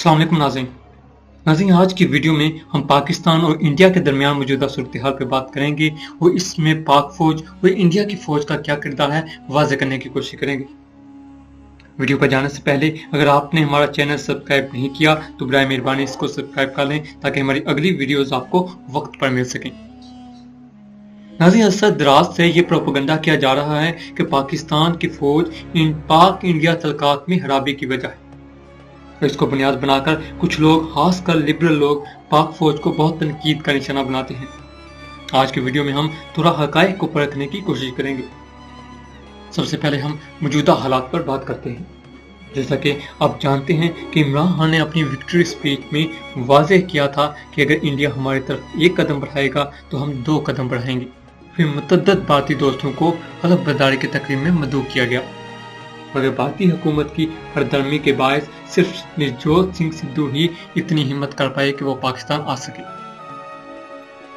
अस्सलाम वालेकुम नाज़रीन, आज की वीडियो में हम पाकिस्तान और इंडिया के दरमियान मौजूदा सूरत हाल पर बात करेंगे और इसमें पाक फौज और इंडिया की फौज का क्या किरदार है वाज़ेह करने की कोशिश करेंगे। वीडियो पर जाने से पहले अगर आपने हमारा चैनल सब्सक्राइब नहीं किया तो बराए मेहरबानी इसको सब्सक्राइब कर लें ताकि हमारी अगली वीडियोस आपको वक्त पर मिल सकें। नाज़रीन, अरसा दराज से ये प्रोपेगेंडा किया जा रहा है कि पाकिस्तान की फौज पाक इंडिया तलकात में खराबी की वजह है। इसको बुनियाद बनाकर कुछ लोग, खासकर लिबरल लोग, पाक फौज को बहुत तनकीद का निशाना बनाते हैं। आज की वीडियो में हम थोड़ा हकायक को परखने की कोशिश करेंगे। सबसे पहले हम मौजूदा हालात पर बात करते हैं। जैसा कि आप जानते हैं कि इमरान खान ने अपनी विक्ट्री स्पीच में वाज़ेह किया था कि अगर इंडिया हमारी तरफ एक कदम बढ़ाएगा तो हम 2 कदम बढ़ाएंगे। फिर मुतअद्दिद भारतीय दोस्तों को हलफ बर्दारी की तकरीब में मदऊ किया गया, मगर भारतीय हुकूमत की हरदर्मी के बायस सिर्फ नवजोत सिंह सिद्धू ही इतनी हिम्मत कर पाए कि वो पाकिस्तान आ सके।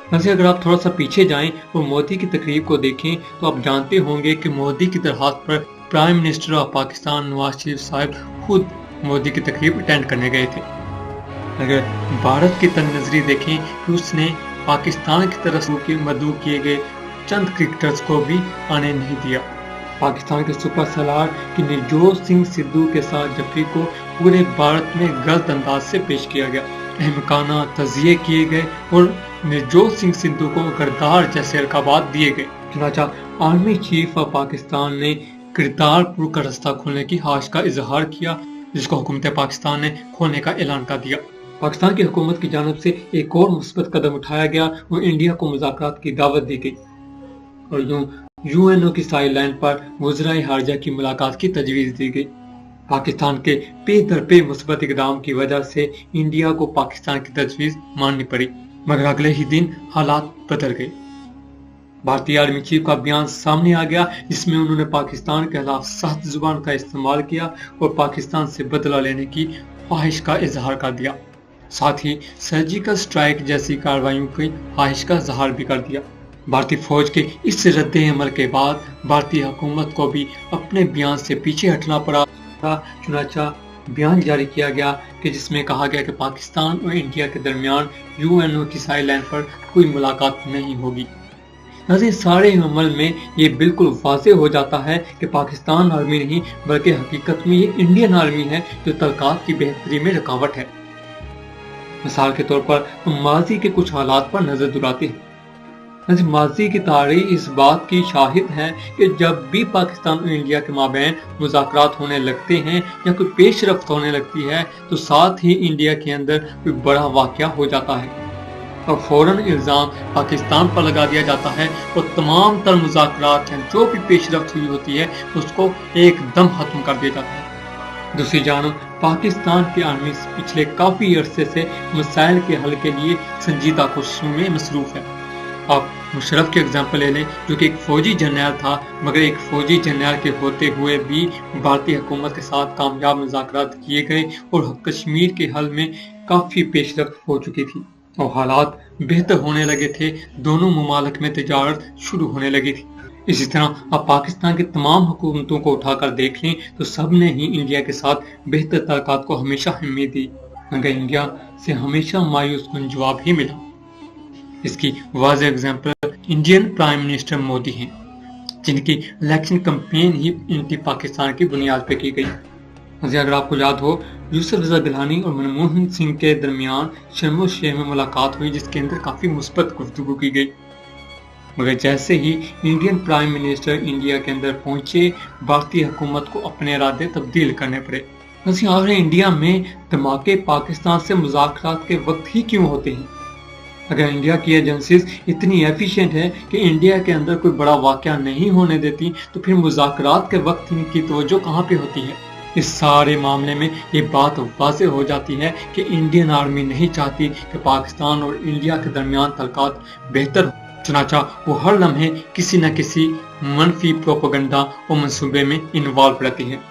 वैसे अगर आप थोड़ा सा पीछे जाएं और मोदी की तकरीब को देखें तो आप जानते होंगे कि मोदी की दरख्वास्त पर prime minister of Pakistan Nawaz Sharif साहब खुद मोदी की तकरीब अटेंड करने गए थे। अगर भारत की तनज़री देखें कि उसने पाकिस्तान की तरफ से मदऊ किए गए चंद क्रिकेटर्स को भी आने नहीं दिया। पाकिस्तान के सुपर सलार की नवजोत सिंह सिद्धू के साथ जफरी को पूरे भारत में गलत अंदाज से पेश किया गया, अहमकाना तज़िये किए गए और नवजोत सिंह सिद्धू को गरदार जैसे अलकाबात दिए गए। चुनांचे आर्मी चीफ ऑफ पाकिस्तान ने करतारपुर का रास्ता खोलने की ख्वाहिश का इजहार किया, जिसको हुकूमत पाकिस्तान ने खोलने का ऐलान कर दिया। पाकिस्तान की हुकूमत की जानिब से एक और मुस्बत कदम उठाया गया और इंडिया को मुज़ाकरात की दावत दी गई और यूएनओ की साइडलाइन पर वज़ीर खारजा की मुलाकात की तजवीज़ दी गई। पाकिस्तान के पे दर पे मुस्बत इक़दाम की वजह से इंडिया को पाकिस्तान की तजवीज़ माननी पड़ी, मगर अगले ही दिन हालात बदल गए। भारतीय आर्मी चीफ का बयान सामने आ गया, जिसमें उन्होंने पाकिस्तान के खिलाफ सख्त जुबान का इस्तेमाल किया और पाकिस्तान से बदला लेने की ख्वाहिश का इजहार कर दिया। साथ ही सर्जिकल स्ट्राइक जैसी कार्रवाइयों की ख्वाहिश का इजहार भी कर दिया। भारतीय फौज के इस रद्द अमल के बाद भारतीय हुकूमत को भी अपने बयान से पीछे हटना पड़ा। चुनांचा बयान जारी किया गया कि जिसमें कहा गया कि पाकिस्तान और इंडिया के दरमियान यूएनओ की साइडलाइन पर कोई मुलाकात नहीं होगी। नाज़रीन, सारे अमल में ये बिल्कुल वाज़ेह हो जाता है कि पाकिस्तान आर्मी नहीं बल्कि हकीकत में ये इंडियन आर्मी है जो तलकात की बेहतरी में रुकावट है। मिसाल के तौर पर हम माजी के कुछ हालात पर नजर दुराते हैं। माजी की तारीख इस बात की शाहिद है कि जब भी पाकिस्तान और इंडिया के माबैन मुज़ाकरात होने लगते हैं या कोई पेशरफ्त होने लगती है तो साथ ही इंडिया के अंदर कोई बड़ा वाक़या हो जाता है और फौरन इल्ज़ाम पाकिस्तान पर लगा दिया जाता है और तमाम तर मुज़ाकरात हैं जो भी पेशरफ्त हुई होती है उसको एकदम खत्म कर दिया जाता है। दूसरी जानब पाकिस्तान की आर्मी पिछले काफ़ी अरसे से मसाइल के हल के लिए संजीदा कोशिशों में मसरूफ़ है। आप मुशर्रफ के एग्जाम्पल ले लें, जो कि एक फौजी जनरल था, मगर एक फौजी जनरल के होते हुए भी भारतीय हुकूमत के साथ कामयाब मुज़ाकरात किए गए और कश्मीर के हल में काफ़ी पेशरफ्त हो चुकी थी और हालात बेहतर होने लगे थे। दोनों ममालिक में तिजारत शुरू होने लगी थी। इसी तरह आप पाकिस्तान की तमाम हुकूमतों को उठाकर देख लें तो सब ने ही इंडिया के साथ बेहतर ताल्लुकात को हमेशा अहमियत दी, मगर इंडिया से हमेशा मायूस कुन जवाब ही मिला। इसकी वाज़ेह example Indian prime minister Modi हैं, जिनकी इलेक्शन कैंपेन ही एंटी पाकिस्तान की बुनियाद पर की गई। अगर आपको याद हो, यूसुफ रज़ा गिलानी और मनमोहन सिंह के दरमियान शर्म शेख में मुलाकात हुई, जिसके अंदर काफ़ी मुस्बत गुफ्तगू की गई, मगर जैसे ही इंडियन प्राइम मिनिस्टर इंडिया के अंदर पहुंचे भारतीय हुकूमत को अपने इरादे तब्दील करने पड़े। आखिर इंडिया में धमाके पाकिस्तान से मुज़ाकरात के वक्त ही क्यों होते हैं? अगर इंडिया की एजेंसीज इतनी एफिशिएंट है कि इंडिया के अंदर कोई बड़ा वाक़या नहीं होने देती तो फिर मुज़ाकरात के वक्त इनकी तवज्जो कहाँ पे होती है? इस सारे मामले में ये बात वाज़ेह हो जाती है कि इंडियन आर्मी नहीं चाहती कि पाकिस्तान और इंडिया के दरमियान तलकात बेहतर हो। चुनांचा वो हर लम्हे किसी न किसी मनफी प्रोपेगेंडा और मंसूबे में इन्वॉल्व रहती है।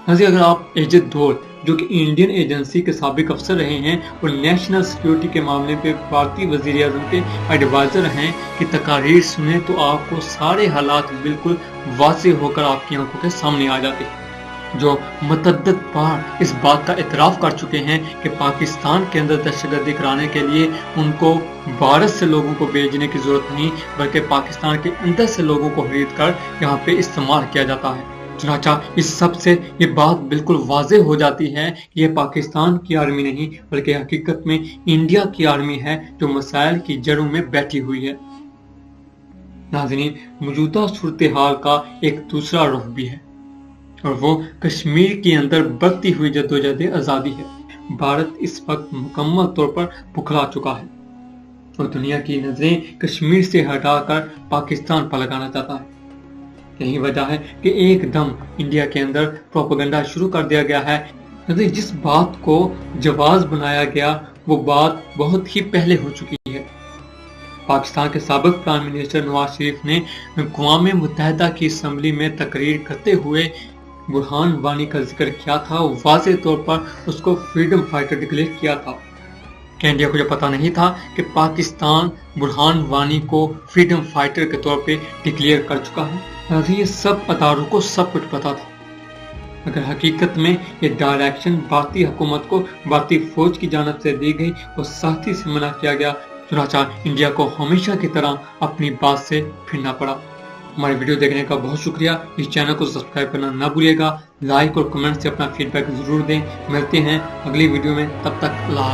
अगर आप एजेड दौर, जो कि इंडियन एजेंसी के साबिक अफसर रहे हैं और नेशनल सिक्योरिटी के मामले पे भारतीय वज़ीर आज़म के एडवाइज़र हैं, की तकारीर सुने तो आपको सारे हालात बिल्कुल वाज़ेह होकर आपकी आंखों के सामने आ जाते हैं। जो मतअद्दद बार इस बात का इतराफ कर चुके हैं कि पाकिस्तान के अंदर दहशतगर्दी कराने के लिए उनको भारत से लोगों को भेजने की जरूरत नहीं, बल्कि पाकिस्तान के अंदर से लोगों को खरीद कर यहाँ पे इस्तेमाल किया जाता है। चुनाचा इस सब से ये बात बिल्कुल वाज़ेह हो जाती है कि ये पाकिस्तान की आर्मी नहीं, बल्कि हकीकत में इंडिया की आर्मी है जो मसाइल की जड़ों में बैठी हुई है। नाज़रीन, मौजूदा सूरत हाल का एक दूसरा रुख भी है और वो कश्मीर के अंदर बढ़ती हुई जद्दोजहद आज़ादी है। भारत इस वक्त मुकम्मल तौर पर बुखला चुका है और दुनिया की नजरें कश्मीर से हटाकर पाकिस्तान पर लगाना चाहता है। यही वजह है कि एकदम इंडिया के अंदर प्रोपेगेंडा शुरू कर दिया गया है। जिस बात को जवाज बनाया गया वो बात बहुत ही पहले हो चुकी है। पाकिस्तान के साबिक प्राइम मिनिस्टर नवाज शरीफ ने अक़वाम मुत्तहिदा की असम्बली में तकरीर करते हुए बुरहान वानी का जिक्र किया था। वाज़ेह तौर पर उसको फ्रीडम फाइटर डिक्लेयर किया था। कि इंडिया को जो पता नहीं था कि पाकिस्तान बुरहान वानी को फ्रीडम फाइटर के तौर पे डिक्लेयर कर चुका है। ये सब अदारों को सब कुछ पता था, अगर हकीकत में ये डायरेक्शन भारतीय हुकूमत को भारतीय फौज की जानिब से दी गई और साथी से मना किया गया, चुनाचा इंडिया को हमेशा की तरह अपनी बात से फिरना पड़ा। हमारी वीडियो देखने का बहुत शुक्रिया। इस चैनल को सब्सक्राइब करना ना भूलिएगा। लाइक और कमेंट से अपना फीडबैक जरूर दें। मिलते हैं अगली वीडियो में, तब तक अल्लाह।